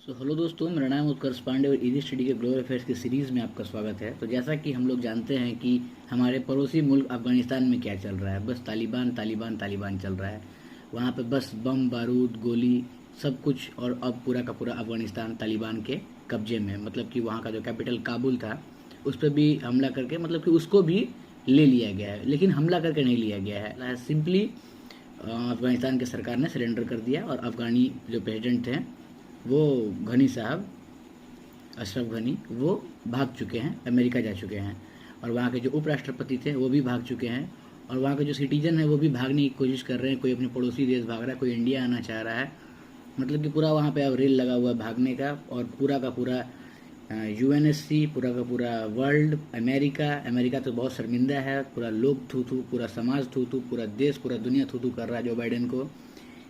Hello दोस्तों, मेरा नाम उत्कर्ष पांडे और इजी स्टडी के ग्लोबल अफेयर्स की सीरीज़ में आपका स्वागत है। तो जैसा कि हम लोग जानते हैं कि हमारे पड़ोसी मुल्क अफ़गानिस्तान में क्या चल रहा है, बस तालिबान तालिबान तालिबान चल रहा है। वहाँ पे बस बम बारूद गोली सब कुछ, और अब पूरा का पूरा अफ़गानिस्तान तालिबान के कब्जे में। मतलब कि वहाँ का जो कैपिटल काबुल था उस पर भी हमला करके, मतलब कि उसको भी ले लिया गया है, लेकिन हमला करके नहीं लिया गया है। सिंपली अफ़गानिस्तान की सरकार ने सरेंडर कर दिया और अफ़गानी जो प्रेसिडेंट थे वो घनी साहब, अशरफ घनी, वो भाग चुके हैं, अमेरिका जा चुके हैं। और वहाँ के जो उपराष्ट्रपति थे वो भी भाग चुके हैं। और वहाँ के जो सिटीजन है वो भी भागने की कोशिश कर रहे हैं। कोई अपने पड़ोसी देश भाग रहा है, कोई इंडिया आना चाह रहा है। मतलब कि पूरा वहाँ पे अब रेल लगा हुआ है भागने का। और पूरा का पूरा यूएनएससी, पूरा का पूरा वर्ल्ड, अमेरिका अमेरिका तो बहुत शर्मिंदा है। पूरा लोग थू थू, पूरा समाज थू थू, पूरा देश, पूरा दुनिया थू थू कर रहा है जो बाइडेन को।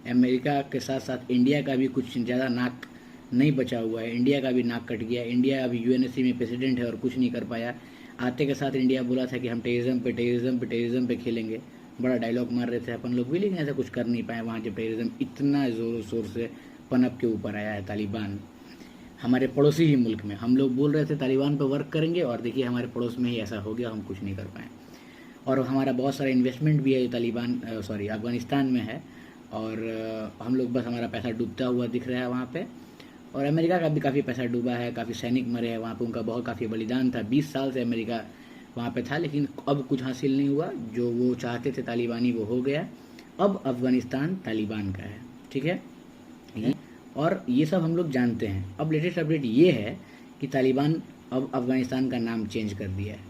अमेरिका के साथ साथ इंडिया का भी कुछ ज़्यादा नाक नहीं बचा हुआ है। इंडिया का भी नाक कट गया। इंडिया अभी यूएनएससी में प्रेसिडेंट है और कुछ नहीं कर पाया। आते के साथ इंडिया बोला था कि हम टेररिज्म पे खेलेंगे, बड़ा डायलॉग मार रहे थे अपन लोग भी, लेकिन ऐसा कुछ कर नहीं पाए। वहाँ जब टेररिज्म इतना ज़ोरों शोर से पनप के ऊपर आया है, तालिबान हमारे पड़ोसी ही मुल्क में। हम लोग बोल रहे थे तालिबान पर वर्क करेंगे और देखिए हमारे पड़ोस में ही ऐसा हो गया, हम कुछ नहीं कर पाए। और हमारा बहुत सारा इन्वेस्टमेंट भी है जो तालिबान अफ़गानिस्तान में है। और हम लोग बस हमारा पैसा डूबता हुआ दिख रहा है वहाँ पे। और अमेरिका का भी काफ़ी पैसा डूबा है, काफ़ी सैनिक मरे हैं वहाँ पे, उनका बहुत काफ़ी बलिदान था। 20 साल से अमेरिका वहाँ पे था, लेकिन अब कुछ हासिल नहीं हुआ। जो वो चाहते थे तालिबानी वो हो गया। अब अफ़गानिस्तान तालिबान का है, ठीक है। और ये सब हम लोग जानते हैं। अब लेटेस्ट अपडेट ये है कि तालिबान अब अफ़गानिस्तान का नाम चेंज कर दिया है।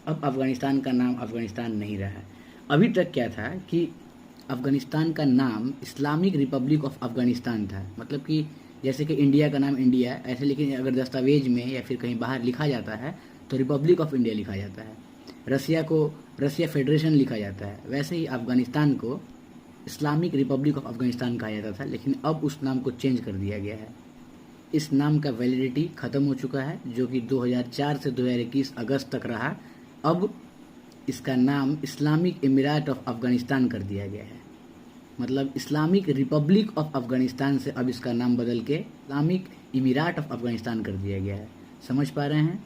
अब अफ़गानिस्तान का नाम अफ़गानिस्तान नहीं रहा है। अभी तक क्या था कि अफ़गानिस्तान का नाम इस्लामिक रिपब्लिक ऑफ अफ़गानिस्तान था। मतलब कि जैसे कि इंडिया का नाम इंडिया ऐसे, लेकिन अगर दस्तावेज में या फिर कहीं बाहर लिखा जाता है तो रिपब्लिक ऑफ इंडिया लिखा जाता है। रसिया को रसिया फेडरेशन लिखा जाता है। वैसे ही अफ़गानिस्तान को इस्लामिक रिपब्लिक ऑफ अफ़गानिस्तान कहा जाता था, लेकिन अब उस नाम को चेंज कर दिया गया है। इस नाम का वैलिडिटी ख़त्म हो चुका है, जो कि 2004 से 2021 अगस्त तक रहा। अब इसका नाम इस्लामिक इमिरात ऑफ अफ़गानिस्तान कर दिया गया है। मतलब इस्लामिक रिपब्लिक ऑफ अफ़गानिस्तान से अब इसका नाम बदल के इस्लामिक इमिरात ऑफ अफ़गानिस्तान कर दिया गया है। समझ पा रहे हैं?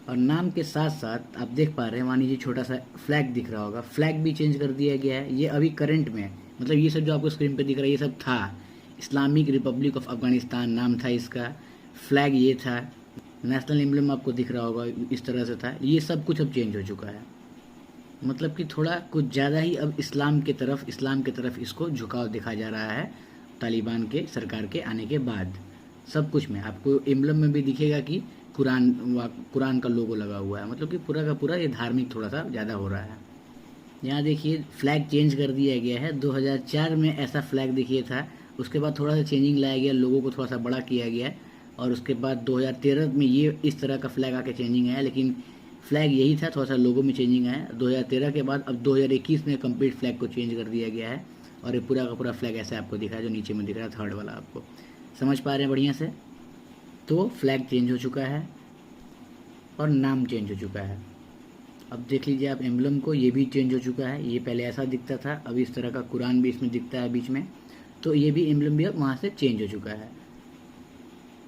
और नाम के साथ साथ आप देख पा रहे हैं, वहाँ नीचे छोटा सा फ्लैग दिख रहा होगा, फ्लैग भी चेंज कर दिया गया है। ये अभी करंट में, मतलब ये सब जो आपको स्क्रीन पे दिख रहा है ये सब था। इस्लामिक रिपब्लिक ऑफ अफ़गानिस्तान नाम था इसका, फ्लैग ये था, नेशनल एम्ब्लम आपको दिख रहा होगा इस तरह से था। ये सब कुछ अब चेंज हो चुका है। मतलब कि थोड़ा कुछ ज़्यादा ही अब इस्लाम के तरफ इसको झुकाव दिखा जा रहा है तालिबान के सरकार के आने के बाद। सब कुछ में आपको एम्ब्लम में भी दिखेगा कि कुरान का लोगो लगा हुआ है। मतलब कि पूरा का पूरा ये धार्मिक थोड़ा सा ज़्यादा हो रहा है। यहाँ देखिए फ्लैग चेंज कर दिया गया है। 2004 में ऐसा फ्लैग देखिए था, उसके बाद थोड़ा सा चेंजिंग लाया गया, लोगों को थोड़ा सा बड़ा किया गया। और उसके बाद 2013 में ये इस तरह का फ्लैग आके चेंजिंग आया, लेकिन फ्लैग यही था, थोड़ा सा लोगों में चेंजिंग आया। 2013 के बाद अब 2021 में कंप्लीट फ्लैग को चेंज कर दिया गया है। और ये पूरा का पूरा फ्लैग ऐसा आपको दिख रहा है, जो नीचे में दिख रहा है थर्ड वाला, आपको समझ पा रहे हैं बढ़िया से? तो फ्लैग चेंज हो चुका है और नाम चेंज हो चुका है। अब देख लीजिए आप एम्ब्लम को, ये भी चेंज हो चुका है। ये पहले ऐसा दिखता था, अब इस तरह का कुरान भी इसमें दिखता है बीच में। तो ये भी एम्ब्लम भी अब वहाँ से चेंज हो चुका है।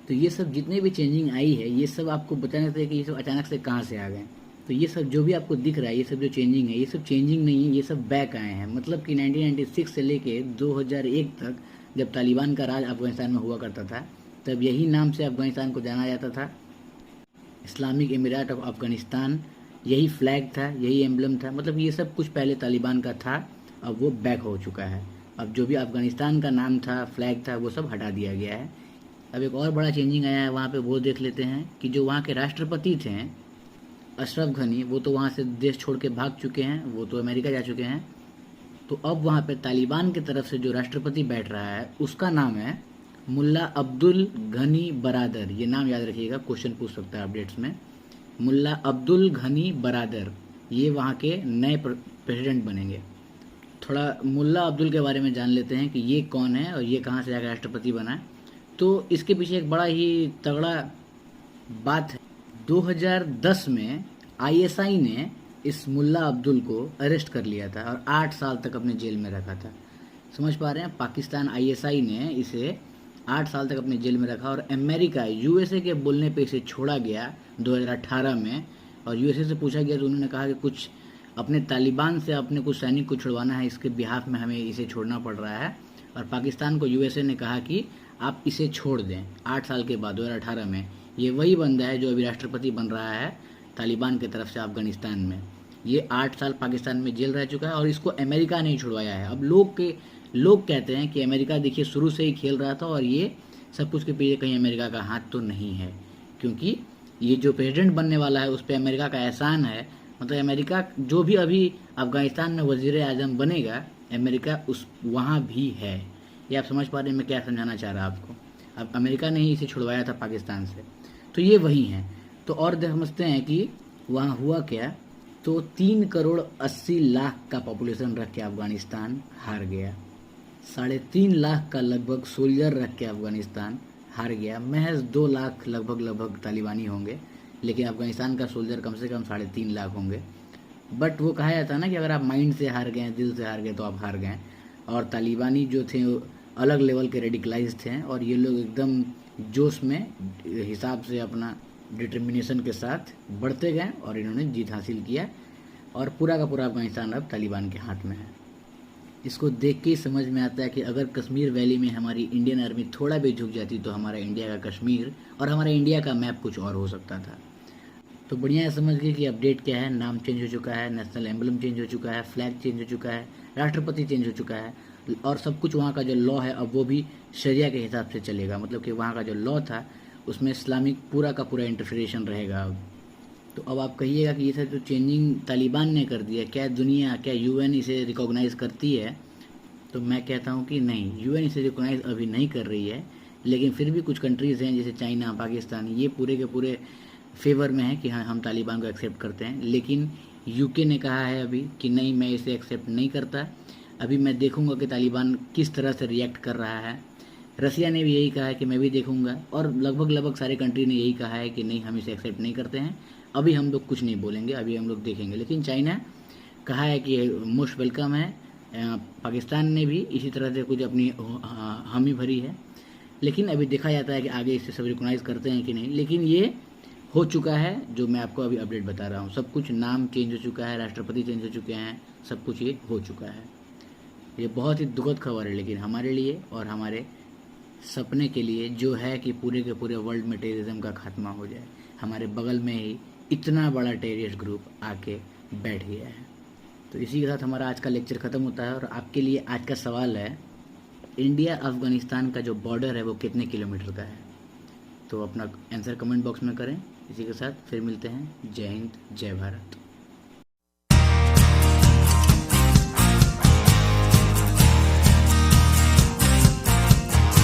तो ये सब जितने भी चेंजिंग आई है, ये सब आपको बताने थे कि ये सब अचानक से कहाँ से आ गए। तो ये सब जो भी आपको दिख रहा है, ये सब जो चेंजिंग है, ये सब चेंजिंग नहीं है, ये सब बैक आए हैं। मतलब कि 1996 से लेके 2001 तक जब तालिबान का राज अफगानिस्तान में हुआ करता था, तब यही नाम से अफगानिस्तान को जाना जाता था, इस्लामिक इमिरात ऑफ अफगानिस्तान। यही फ्लैग था, यही एम्बलम था। मतलब ये सब कुछ पहले तालिबान का था, अब वो बैक हो चुका है। अब जो भी अफगानिस्तान का नाम था, फ्लैग था, वो सब हटा दिया गया है। अब एक और बड़ा चेंजिंग आया है वहाँ पे, वो देख लेते हैं कि जो वहाँ के राष्ट्रपति थे अशरफ घनी, वो तो वहाँ से देश छोड़ के भाग चुके हैं, वो तो अमेरिका जा चुके हैं। तो अब वहाँ पे तालिबान की तरफ से जो राष्ट्रपति बैठ रहा है उसका नाम है मुल्ला अब्दुल घनी बरादर। ये नाम याद रखिएगा, क्वेश्चन पूछ सकता है अपडेट्स में। मुल्ला अब्दुल घनी बरादर, ये वहाँ के नए प्रेसिडेंट बनेंगे। थोड़ा मुल्ला अब्दुल के बारे में जान लेते हैं कि ये कौन है और ये कहाँ से जाकर राष्ट्रपति बना। तो इसके पीछे एक बड़ा ही तगड़ा बात है। 2010 में आईएसआई ने इस मुल्ला अब्दुल को अरेस्ट कर लिया था और 8 साल तक अपने जेल में रखा था। समझ पा रहे हैं? पाकिस्तान आईएसआई ने इसे 8 साल तक अपने जेल में रखा और अमेरिका यूएसए के बोलने पे इसे छोड़ा गया 2018 में। और यूएसए से पूछा गया तो उन्होंने कहा कि कुछ अपने तालिबान से अपने कुछ सैनिक को छुड़वाना है, इसके बिहाफ में हमें इसे छोड़ना पड़ रहा है। और पाकिस्तान को यूएसए ने कहा कि आप इसे छोड़ दें। 8 साल के बाद 2018 में ये वही बंदा है जो अभी राष्ट्रपति बन रहा है तालिबान की तरफ से अफगानिस्तान में। ये 8 साल पाकिस्तान में जेल रह चुका है और इसको अमेरिका ने ही छुड़वाया है। अब लोग कहते हैं कि अमेरिका देखिए शुरू से ही खेल रहा था और ये सब कुछ के पीछे कहीं अमेरिका का हाथ तो नहीं है, क्योंकि ये जो प्रेसिडेंट बनने वाला है उस पर अमेरिका का एहसान है। मतलब अमेरिका जो भी अभी अफगानिस्तान में वजीर आजम बनेगा, अमेरिका उस वहाँ भी है। ये आप समझ पा रहे हैं मैं क्या समझाना चाह रहा आपको। अब अमेरिका ने ही इसे छुड़वाया था पाकिस्तान से, तो ये वही हैं। तो और समझते हैं कि वहाँ हुआ क्या। तो 3 करोड़ 80 लाख का पॉपुलेशन रख के अफगानिस्तान हार गया। 3.5 लाख का लगभग सोल्जर रख के अफगानिस्तान हार गया। महज 2 लाख लगभग तालिबानी होंगे, लेकिन अफगानिस्तान का सोल्जर कम से कम 3.5 लाख होंगे। बट वो कहा जाता है ना कि अगर आप माइंड से हार गए, दिल से हार गए तो आप हार गए। और तालिबानी जो थे वो अलग लेवल के रेडिकलाइज थे और ये लोग एकदम जोश में हिसाब से अपना डिटर्मिनेशन के साथ बढ़ते गए और इन्होंने जीत हासिल किया और पूरा का पूरा अफगानिस्तान अब तालिबान के हाथ में है। इसको देख के ही समझ में आता है कि अगर कश्मीर वैली में हमारी इंडियन आर्मी थोड़ा भी झुक जाती तो हमारा इंडिया का कश्मीर और हमारा इंडिया का मैप कुछ और हो सकता था। तो बढ़िया है, समझ गए कि अपडेट क्या है। नाम चेंज हो चुका है, नेशनल एम्बलम चेंज हो चुका है, फ्लैग चेंज हो चुका है, राष्ट्रपति चेंज हो चुका है और सब कुछ वहाँ का जो लॉ है अब वो भी शरिया के हिसाब से चलेगा। मतलब कि वहाँ का जो लॉ था उसमें इस्लामिक पूरा का पूरा इंटरफेरेशन रहेगा अब। तो अब आप कहिएगा कि ये सब जो चेंजिंग तालिबान ने कर दिया, क्या दुनिया, क्या यूएन इसे रिकॉग्नाइज़ करती है? तो मैं कहता हूँ कि नहीं, यूएन इसे रिकॉग्नाइज़ अभी नहीं कर रही है। लेकिन फिर भी कुछ कंट्रीज़ हैं जैसे चाइना, पाकिस्तान, ये पूरे के पूरे फेवर में है कि हाँ हम तालिबान को एक्सेप्ट करते हैं। लेकिन यूके ने कहा है अभी कि नहीं, मैं इसे एक्सेप्ट नहीं करता। अभी मैं देखूंगा कि तालिबान किस तरह से रिएक्ट कर रहा है। रसिया ने भी यही कहा है कि मैं भी देखूंगा और लगभग सारे कंट्री ने यही कहा है कि नहीं, हम इसे एक्सेप्ट नहीं करते हैं। अभी हम लोग कुछ नहीं बोलेंगे, अभी हम लोग देखेंगे। लेकिन चाइना कहा है कि मोस्ट वेलकम है। पाकिस्तान ने भी इसी तरह से कुछ अपनी हामी भरी है। लेकिन अभी देखा जाता है कि आगे इसे सब रिकॉग्नाइज़ करते हैं कि नहीं। लेकिन ये हो चुका है जो मैं आपको अभी अपडेट बता रहा हूँ। सब कुछ, नाम चेंज हो चुका है, राष्ट्रपति चेंज हो चुके हैं, सब कुछ ये हो चुका है। ये बहुत ही दुखद खबर है लेकिन हमारे लिए और हमारे सपने के लिए, जो है कि पूरे के पूरे वर्ल्ड में टेररिज्म का खात्मा हो जाए। हमारे बगल में ही इतना बड़ा टेररिस्ट ग्रुप आके बैठ गया है। तो इसी के साथ हमारा आज का लेक्चर ख़त्म होता है और आपके लिए आज का सवाल है, इंडिया अफ़गानिस्तान का जो बॉर्डर है वो कितने किलोमीटर का है? तो अपना आंसर कमेंट बॉक्स में करें। इसी के साथ फिर मिलते हैं। जय हिंद, जय भारत।